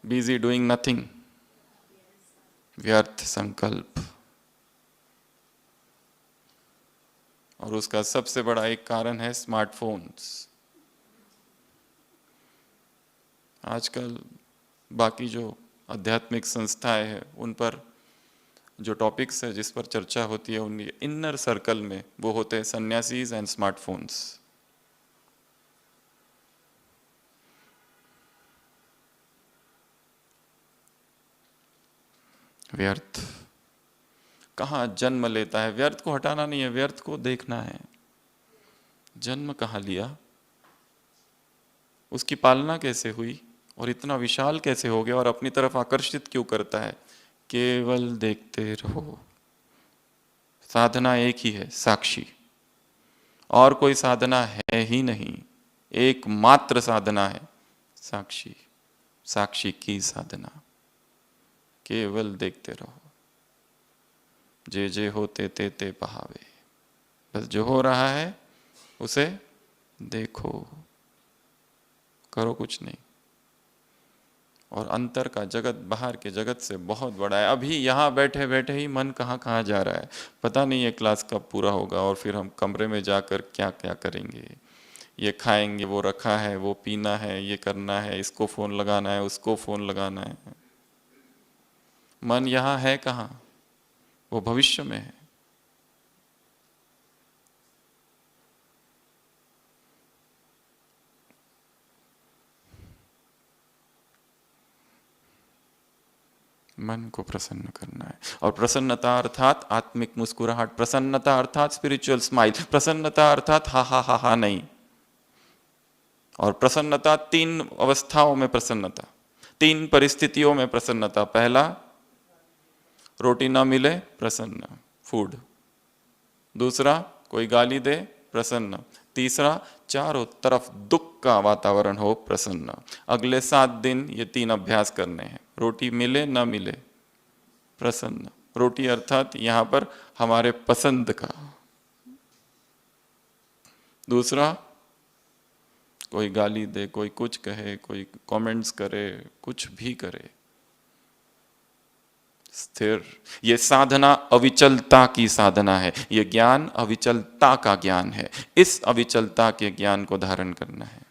busy doing nothing, व्यर्थ संकल्प। और उसका सबसे बड़ा एक कारण है स्मार्टफोन्स। आजकल बाकी जो आध्यात्मिक संस्थाएं हैं उन पर जो टॉपिक्स है जिस पर चर्चा होती है, उनके इनर सर्कल में वो होते हैं सन्यासीज एंड स्मार्टफोन्स। व्यर्थ कहाँ जन्म लेता है? व्यर्थ को हटाना नहीं है, व्यर्थ को देखना है। जन्म कहाँ लिया, उसकी पालना कैसे हुई, और इतना विशाल कैसे हो गया, और अपनी तरफ आकर्षित क्यों करता है? केवल देखते रहो। साधना एक ही है, साक्षी। और कोई साधना है ही नहीं, एकमात्र साधना है साक्षी। साक्षी की साधना। केवल देखते रहो। जे जे होते ते ते पहावे। बस जो हो रहा है उसे देखो, करो कुछ नहीं। और अंतर का जगत बाहर के जगत से बहुत बड़ा है। अभी यहाँ बैठे बैठे ही मन कहाँ कहाँ जा रहा है, पता नहीं ये क्लास कब पूरा होगा और फिर हम कमरे में जाकर क्या क्या करेंगे, ये खाएंगे, वो रखा है, वो पीना है, ये करना है, इसको फोन लगाना है, उसको फोन लगाना है। मन यहाँ है कहाँ? वो भविष्य में है। मन को प्रसन्न करना है। और प्रसन्नता अर्थात आत्मिक मुस्कुराहट, प्रसन्नता अर्थात स्पिरिचुअल स्माइल, प्रसन्नता अर्थात हा हा हा हा नहीं। और प्रसन्नता 3 अवस्थाओं में प्रसन्नता, 3 परिस्थितियों में प्रसन्नता। पहला, रोटी ना मिले प्रसन्न, फूड। दूसरा, कोई गाली दे प्रसन्न। तीसरा, चारों तरफ दुख का वातावरण हो प्रसन्न। अगले 7 दिन ये 3 अभ्यास करने हैं। रोटी मिले ना मिले प्रसन्न। रोटी अर्थात यहां पर हमारे पसंद का। दूसरा, कोई गाली दे, कोई कुछ कहे, कोई कमेंट्स करे, कुछ भी करे, स्थिर। ये साधना अविचलता की साधना है। ये ज्ञान अविचलता का ज्ञान है। इस अविचलता के ज्ञान को धारण करना है।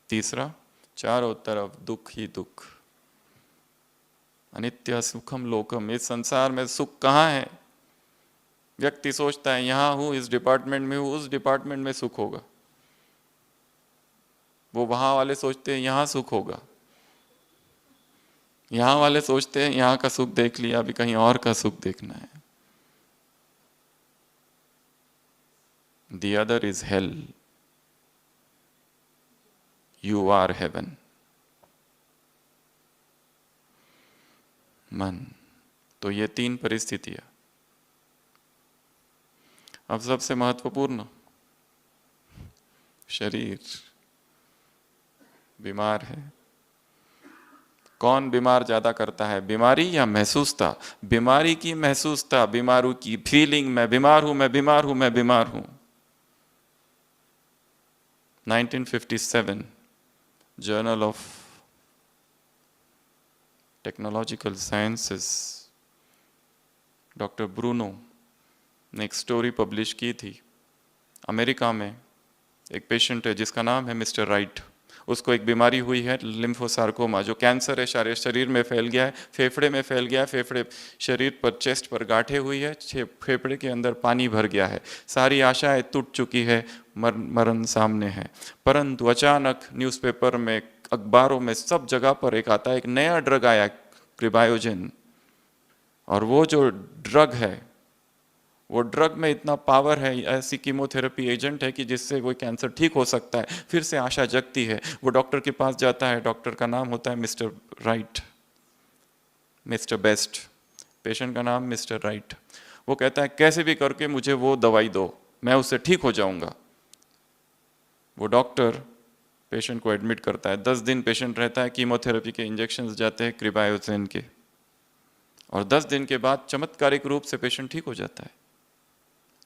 तीसरा, चारों तरफ दुख ही दुख। अनित्य सुखम लोकम। इस संसार में सुख कहाँ है? व्यक्ति सोचता है यहां हूं, इस डिपार्टमेंट में हूं, उस डिपार्टमेंट में सुख होगा। वो वहां वाले सोचते हैं यहां सुख होगा, यहां वाले सोचते हैं यहां का सुख देख लिया, अभी कहीं और का सुख देखना है। The other is hell. You are heaven. मन। तो ये 3 परिस्थितियां। अब सबसे महत्वपूर्ण, शरीर बीमार है। कौन बीमार ज्यादा करता है, बीमारी या महसूसता? बीमारी की महसूसता, बीमारू की फीलिंग, मैं बीमार हूं, मैं बीमार हूं, मैं बीमार हूं। 1957 journal of technological sciences, doctor Bruno ने एक स्टोरी पब्लिश की थी। अमेरिका में एक पेशेंट है जिसका नाम है मिस्टर राइट। उसको एक बीमारी हुई है, लिम्फोसार्कोमा, जो कैंसर है, सारे शरीर में फैल गया है, फेफड़े में फैल गया है, फेफड़े शरीर पर, चेस्ट पर गांठें हुई है, फेफड़े के अंदर पानी भर गया है, सारी आशाएं टूट चुकी है, मरण सामने है। परंतु अचानक न्यूज़पेपर में, अखबारों में, सब जगह पर एक आता है, एक नया ड्रग आया, क्रिबायोजेन। और वो जो ड्रग है, वो ड्रग में इतना पावर है, ऐसी कीमोथेरेपी एजेंट है कि जिससे वो कैंसर ठीक हो सकता है। फिर से आशा जगती है। वो डॉक्टर के पास जाता है, डॉक्टर का नाम होता है mister right, mister best. Patient का नाम मिस्टर राइट। वो कहता है कैसे भी करके मुझे वो दवाई दो, मैं उससे ठीक हो जाऊंगा। वो डॉक्टर पेशेंट को एडमिट करता है। 10 दिन पेशेंट रहता है, कीमोथेरेपी के इंजेक्शन जाते हैं क्रिबायोजेन के, और 10 दिन के बाद चमत्कारिक रूप से पेशेंट ठीक हो जाता है।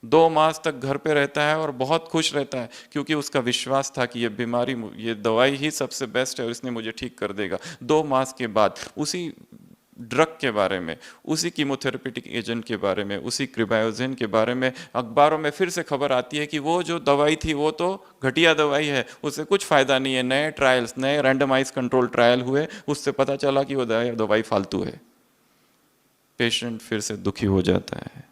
2 मास तक घर पे रहता है और बहुत खुश रहता है, क्योंकि उसका विश्वास था कि ये बीमारी, ये दवाई ही सबसे बेस्ट है और इसने मुझे ठीक कर देगा। 2 मास के बाद उसी ड्रग के बारे में, उसी कीमोथेरेपेटिक एजेंट के बारे में, उसी क्रिबायोजेन के बारे में अखबारों में फिर से खबर आती है कि वो जो दवाई थी वो तो घटिया दवाई है, उससे कुछ फायदा नहीं है। नए ट्रायल्स, नए रैंडमाइज कंट्रोल ट्रायल हुए, उससे पता चला कि वो दवाई फालतू है। पेशेंट फिर से दुखी हो जाता है,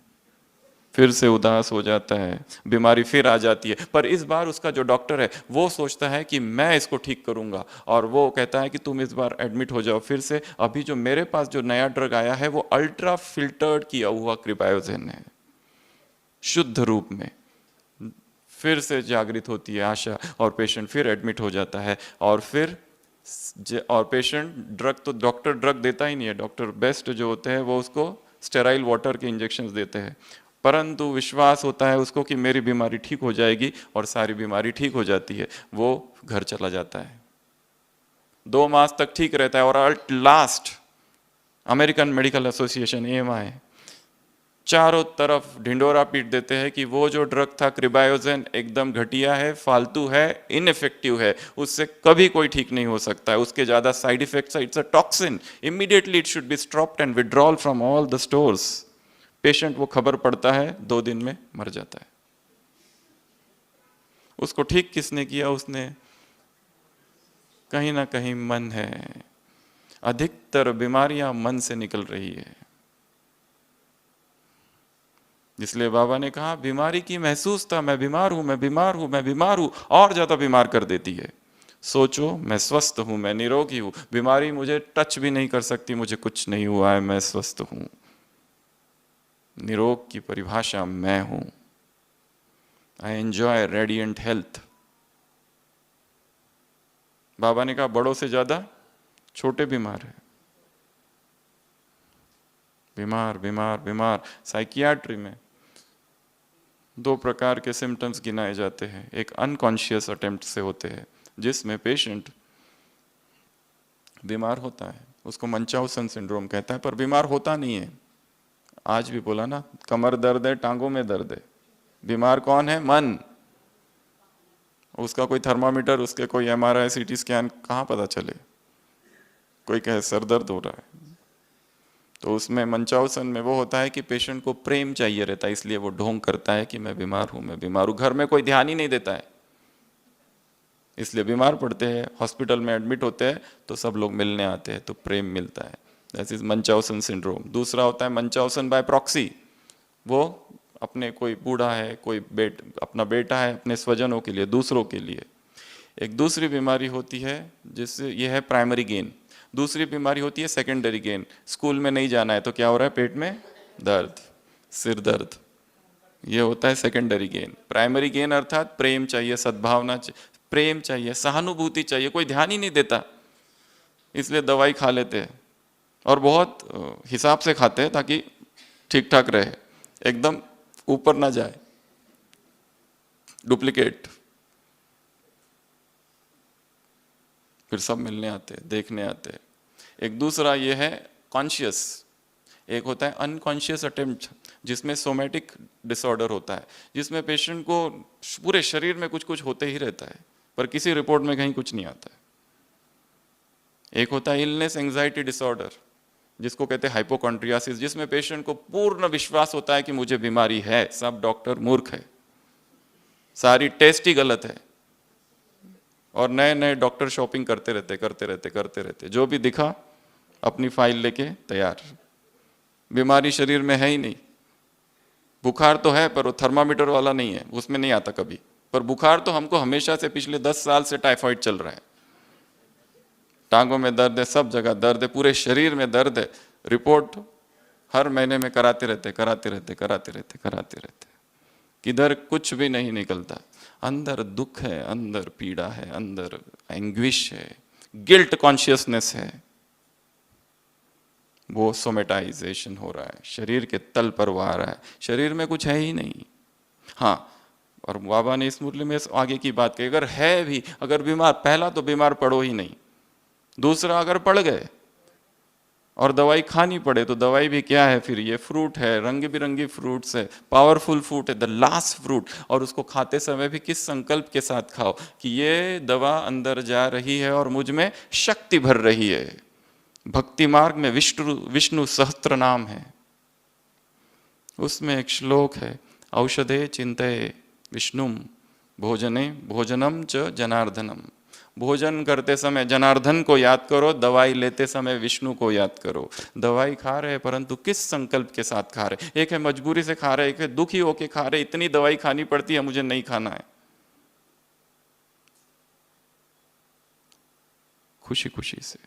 फिर से उदास हो जाता है, बीमारी फिर आ जाती है। पर इस बार उसका जो डॉक्टर है वो सोचता है कि मैं इसको ठीक करूंगा, और वो कहता है कि तुम इस बार एडमिट हो जाओ फिर से। अभी जो मेरे पास जो नया ड्रग आया है वो अल्ट्रा फिल्टर्ड किया हुआ क्रिबायोजेन है, शुद्ध रूप में। फिर से जागृत होती है आशा, और पेशेंट फिर एडमिट हो जाता है। और फिर पेशेंट ड्रग, तो डॉक्टर ड्रग देता ही नहीं है, डॉक्टर बेस्ट जो होते हैं वो उसको स्टेराइल वाटर के इंजेक्शंस देते हैं। परंतु विश्वास होता है उसको कि मेरी बीमारी ठीक हो जाएगी, और सारी बीमारी ठीक हो जाती है। वो घर चला जाता है, 2 मास तक ठीक रहता है। और अल्ट last American Medical Association AMI चारों तरफ ढिंडोरा पीट देते हैं कि वो जो ड्रग था क्रिबायोजेन एकदम घटिया है, फालतू है, इनइफेक्टिव है, उससे कभी कोई ठीक नहीं हो सकता है, उसके ज्यादा साइड इफेक्ट्स है, it's a toxin, immediately it should be stopped and withdrawal from all the stores. Patient वो खबर पड़ता है 2 दिन में मर जाता है। उसको ठीक किसने किया? उसने कहीं ना कहीं मन है। अधिकतर बीमारियां मन से निकल रही है। इसलिए बाबा ने कहा बीमारी की महसूसता, मैं बीमार हूं, मैं बीमार हूं, मैं बीमार हूं, और ज्यादा बीमार कर देती है। सोचो मैं स्वस्थ हूं, मैं निरोगी हूं, बीमारी मुझे टच भी नहीं कर सकती, मुझे कुछ नहीं हुआ है, मैं स्वस्थ हूं। निरोग की परिभाषा मैं हूं। I enjoy radiant health. बाबा ने कहा बड़ों से ज्यादा छोटे बीमार है। बीमार बीमार बीमार। साइकियाट्री में 2 प्रकार के सिम्टम्स गिनाए जाते हैं। एक अनकॉन्शियस अटेम्प्ट से होते हैं, जिसमें पेशेंट बीमार होता है, उसको मंचाउसन सिंड्रोम कहता है, पर बीमार होता नहीं है। आज भी बोला ना, कमर दर्द है, टांगों में दर्द है। बीमार कौन है? मन। उसका कोई थर्मामीटर, उसके कोई MRI CT स्कैन कहाँ पता चले? कोई कहे सर दर्द हो रहा है, तो उसमें मंचाउसन में वो होता है कि पेशेंट को प्रेम चाहिए रहता है, इसलिए वो ढोंग करता है कि मैं बीमार हूं, मैं बीमार हूं। घर में कोई ध्यान ही नहीं देता है, इसलिए बीमार पड़ते हैं, हॉस्पिटल में एडमिट होते हैं, तो सब लोग मिलने आते हैं, तो प्रेम मिलता है। That is Munchausen syndrome. दूसरा होता है मंचाउसन बाय प्रॉक्सी। वो अपने कोई बूढ़ा है, कोई अपना बेटा है, अपने स्वजनों के लिए, दूसरों के लिए। एक दूसरी बीमारी होती है जिससे यह है प्राइमरी गेन। दूसरी बीमारी होती है सेकेंडरी गेन। स्कूल में नहीं जाना है तो क्या हो रहा है? पेट में दर्द, सिर दर्द, ये होता है सेकेंडरी गेन। प्राइमरी गेन अर्थात प्रेम चाहिए, सद्भावना चाहिए, प्रेम चाहिए, सहानुभूति चाहिए, कोई ध्यान ही नहीं देता, इसलिए दवाई खा लेते हैं, और बहुत हिसाब से खाते हैं ताकि ठीक ठाक रहे, एकदम ऊपर ना जाए, डुप्लीकेट। फिर सब मिलने आते हैं, देखने आते हैं। एक दूसरा ये है कॉन्शियस। एक होता है अनकॉन्शियस अटेम्प्ट, जिसमें सोमेटिक डिसऑर्डर होता है, जिसमें पेशेंट को पूरे शरीर में कुछ कुछ होते ही रहता है, पर किसी रिपोर्ट में कहीं कुछ नहीं आता है। एक होता है इलनेस एंजाइटी डिसऑर्डर, जिसको कहते हैं हाइपोकॉन्ड्रियासिस, जिसमें पेशेंट को पूर्ण विश्वास होता है कि मुझे बीमारी है, सब डॉक्टर मूर्ख है, सारी टेस्ट ही गलत है, और नए नए डॉक्टर शॉपिंग करते रहते, जो भी दिखा अपनी फाइल लेके तैयार। बीमारी शरीर में है ही नहीं। बुखार तो है पर वो थर्मामीटर वाला नहीं है, उसमें नहीं आता कभी, पर बुखार तो हमको हमेशा से, पिछले 10 साल से टाइफाइड चल रहा है। टांगों में दर्द है, सब जगह दर्द है, पूरे शरीर में दर्द है। रिपोर्ट हर महीने में कराते रहते, किधर कुछ भी नहीं निकलता। अंदर दुख है, अंदर पीड़ा है, अंदर एंग्विश है, गिल्ट कॉन्शियसनेस है, वो सोमेटाइजेशन हो रहा है, शरीर के तल पर वो आ रहा है, शरीर में कुछ है ही नहीं। हाँ, और बाबा ने इस मुरली में आगे की बात कही, अगर है भी, अगर बीमार, पहला तो बीमार पड़ो ही नहीं, दूसरा अगर पड़ गए और दवाई खानी पड़े तो दवाई भी क्या है? फिर ये फ्रूट है, रंग बिरंगी फ्रूट्स है, पावरफुल फ्रूट है, द लास्ट फ्रूट, और उसको खाते समय भी किस संकल्प के साथ खाओ कि ये दवा अंदर जा रही है और मुझ में शक्ति भर रही है। भक्ति मार्ग में विष्णु सहस्त्र नाम है, उसमें एक श्लोक है, औषधे चिंतये विष्णुम भोजने भोजनम च जनार्दनम। भोजन करते समय जनार्दन को याद करो, दवाई लेते समय विष्णु को याद करो। दवाई खा रहे परंतु किस संकल्प के साथ खा रहे? एक है मजबूरी से खा रहे, एक है दुखी होके खा रहे, इतनी दवाई खानी पड़ती है, मुझे नहीं खाना है, खुशी खुशी से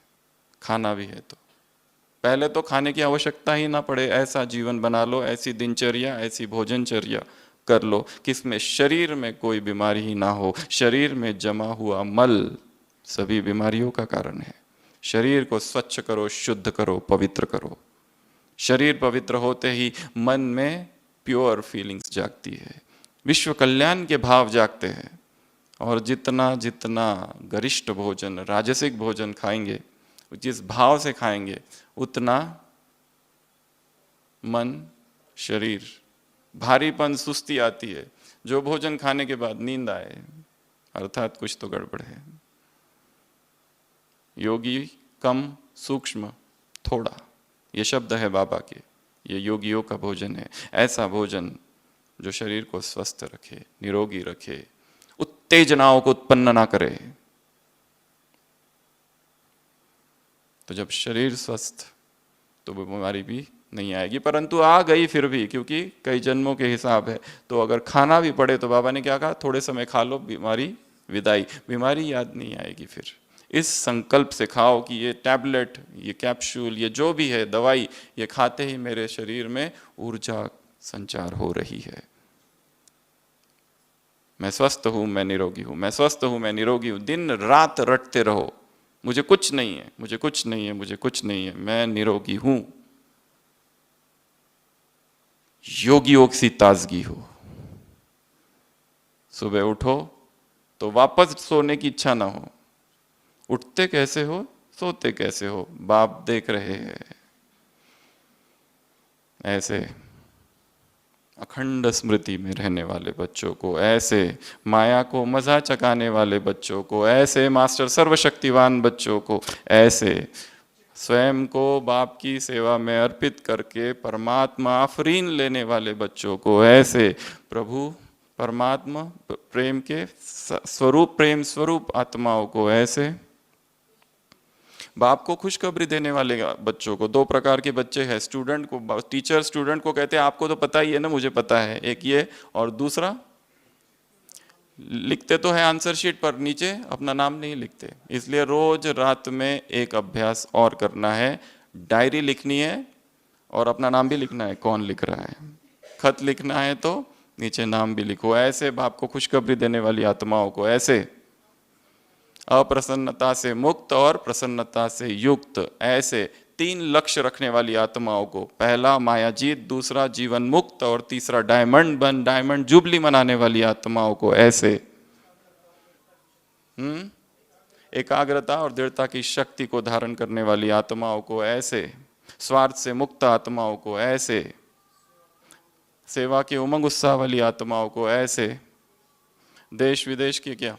खाना भी है तो पहले तो खाने की आवश्यकता ही ना पड़े, ऐसा जीवन बना लो, ऐसी दिनचर्या, ऐसी भोजनचर्या कर लो किसमें शरीर में कोई बीमारी ही ना हो। शरीर में जमा हुआ मल सभी बीमारियों का कारण है। शरीर को स्वच्छ करो, शुद्ध करो, पवित्र करो। शरीर पवित्र होते ही मन में प्योर फीलिंग्स जागती है, विश्व कल्याण के भाव जागते हैं, और जितना जितना गरिष्ठ भोजन, राजसिक भोजन खाएंगे, जिस भाव से खाएंगे, उतना मन, शरीर, भारीपन, सुस्ती आती है। जो भोजन खाने के बाद नींद आए, अर्थात कुछ तो गड़बड़ है। योगी कम, सूक्ष्म थोड़ा, ये शब्द है बाबा के। ये योगियों का भोजन है। ऐसा भोजन जो शरीर को स्वस्थ रखे, निरोगी रखे, उत्तेजनाओं को उत्पन्न ना करे। तो जब शरीर स्वस्थ तो बीमारी भी नहीं आएगी, परंतु आ गई फिर भी, क्योंकि कई जन्मों के हिसाब है। तो अगर खाना भी पड़े तो बाबा ने क्या कहा, थोड़े समय खा लो, बीमारी विदाई, बीमारी याद नहीं आएगी फिर। इस संकल्प से खाओ कि ये टैबलेट, ये कैप्सूल, ये जो भी है दवाई, ये खाते ही मेरे शरीर में ऊर्जा संचार हो रही है। मैं स्वस्थ हूं, मैं निरोगी हूं, मैं स्वस्थ हूं, मैं निरोगी हूं। दिन रात रटते रहो, मुझे कुछ नहीं है, मुझे कुछ नहीं है, मुझे कुछ नहीं है, मैं निरोगी हूं। योगियों सी ताजगी हो। सुबह उठो तो वापस सोने की इच्छा ना हो। उठते कैसे हो, सोते कैसे हो, बाप देख रहे हैं। ऐसे अखंड स्मृति में रहने वाले बच्चों को, ऐसे माया को मजा चकाने वाले बच्चों को, ऐसे मास्टर सर्वशक्तिवान बच्चों को, ऐसे स्वयं को बाप की सेवा में अर्पित करके परमात्मा आफरीन लेने वाले बच्चों को, ऐसे प्रभु परमात्मा प्रेम के स्वरूप, प्रेम स्वरूप आत्माओं को, ऐसे बाप को खुशखबरी देने वाले बच्चों को। दो प्रकार के बच्चे हैं, स्टूडेंट को, टीचर स्टूडेंट को कहते हैं आपको तो पता ही है ना, मुझे पता है, एक ये, और दूसरा लिखते तो है आंसर शीट पर, नीचे अपना नाम नहीं लिखते। इसलिए रोज रात में एक अभ्यास और करना है, डायरी लिखनी है और अपना नाम भी लिखना है, कौन लिख रहा है। खत लिखना है तो नीचे नाम भी लिखो। ऐसे बाप को खुशखबरी देने वाली आत्माओं को, ऐसे अप्रसन्नता से मुक्त और प्रसन्नता से युक्त, ऐसे 3 लक्ष्य रखने वाली आत्माओं को, पहला माया जीत, दूसरा जीवन मुक्त और तीसरा डायमंड बन, डायमंड जुबली मनाने वाली आत्माओं को, ऐसे एकाग्रता और दृढ़ता की शक्ति को धारण करने वाली आत्माओं को, ऐसे स्वार्थ से मुक्त आत्माओं को, ऐसे सेवा के उमंग उत्साह वाली आत्माओं को, ऐसे देश विदेश की क्या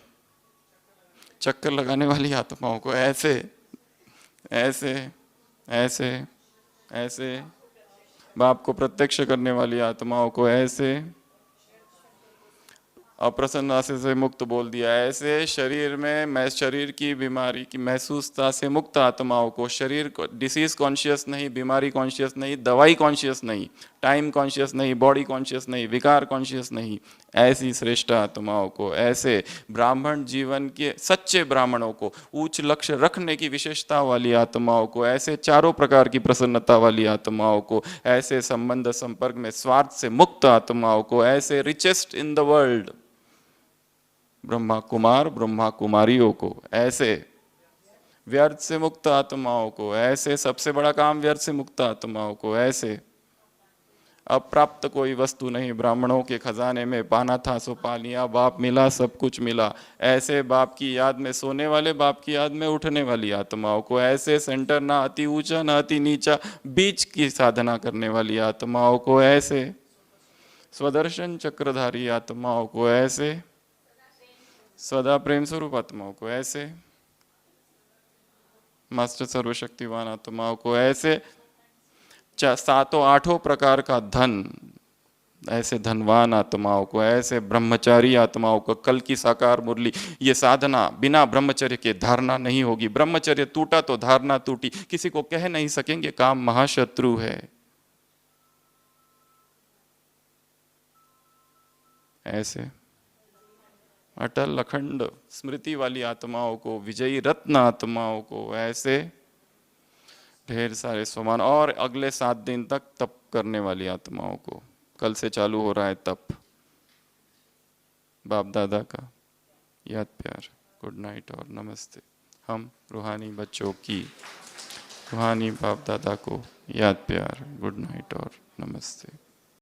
चक्कर लगाने वाली आत्माओं को, ऐसे ऐसे ऐसे ऐसे बाप को प्रत्यक्ष करने वाली आत्माओं को, ऐसे अप्रसन्नता से मुक्त बोल दिया, ऐसे शरीर में मैं शरीर की बीमारी की महसूसता से मुक्त आत्माओं को, शरीर को डिसीज कॉन्शियस नहीं, बीमारी कॉन्शियस नहीं, दवाई कॉन्शियस नहीं, टाइम कॉन्शियस नहीं, बॉडी कॉन्शियस नहीं, विकार कॉन्शियस नहीं, ऐसी श्रेष्ठ आत्माओं को, ऐसे ब्राह्मण जीवन के सच्चे ब्राह्मणों को, उच्च लक्ष्य रखने की विशेषता वाली आत्माओं को, ऐसे चारों प्रकार की प्रसन्नता वाली आत्माओं को, ऐसे संबंध संपर्क में स्वार्थ से मुक्त आत्माओं को, ऐसे richest in the world Brahma Kumar ब्रह्मा कुमारियों को, ऐसे व्यर्थ से मुक्त आत्माओं को, ऐसे सबसे बड़ा काम व्यर्थ से मुक्त आत्माओं को, ऐसे अप्राप्त कोई वस्तु नहीं, ब्राह्मणों के खजाने में पाना था सो पा लिया, बाप मिला सब कुछ मिला, ऐसे बाप की याद में सोने वाले, बाप की याद में उठने वाली आत्माओं को, ऐसे सेंटर ना अति ऊंचा ना अति नीचा, बीच की साधना करने वाली आत्माओं को, ऐसे स्वदर्शन चक्रधारी आत्माओं को, ऐसे सदा प्रेम स्वरूप आत्माओं को, ऐसे मास्टर सर्वशक्तिवान आत्माओं को, ऐसे 7-8 प्रकार का धन, ऐसे धनवान आत्माओं को, ऐसे ब्रह्मचारी आत्माओं को। कल की साकार मुरली, ये साधना बिना ब्रह्मचर्य के धारणा नहीं होगी। ब्रह्मचर्य टूटा तो धारणा टूटी, किसी को कह नहीं सकेंगे काम महाशत्रु है। ऐसे अटल अखंड स्मृति वाली आत्माओं को, विजयी रत्न आत्माओं को, ऐसे ढेर सारे स्वमान, और अगले 7 दिन तक तप करने वाली आत्माओं को। कल से चालू हो रहा है तप, बाप दादा का याद प्यार, गुड नाइट और नमस्ते। हम रूहानी बच्चों की रूहानी बाप दादा को याद प्यार, गुड नाइट और नमस्ते।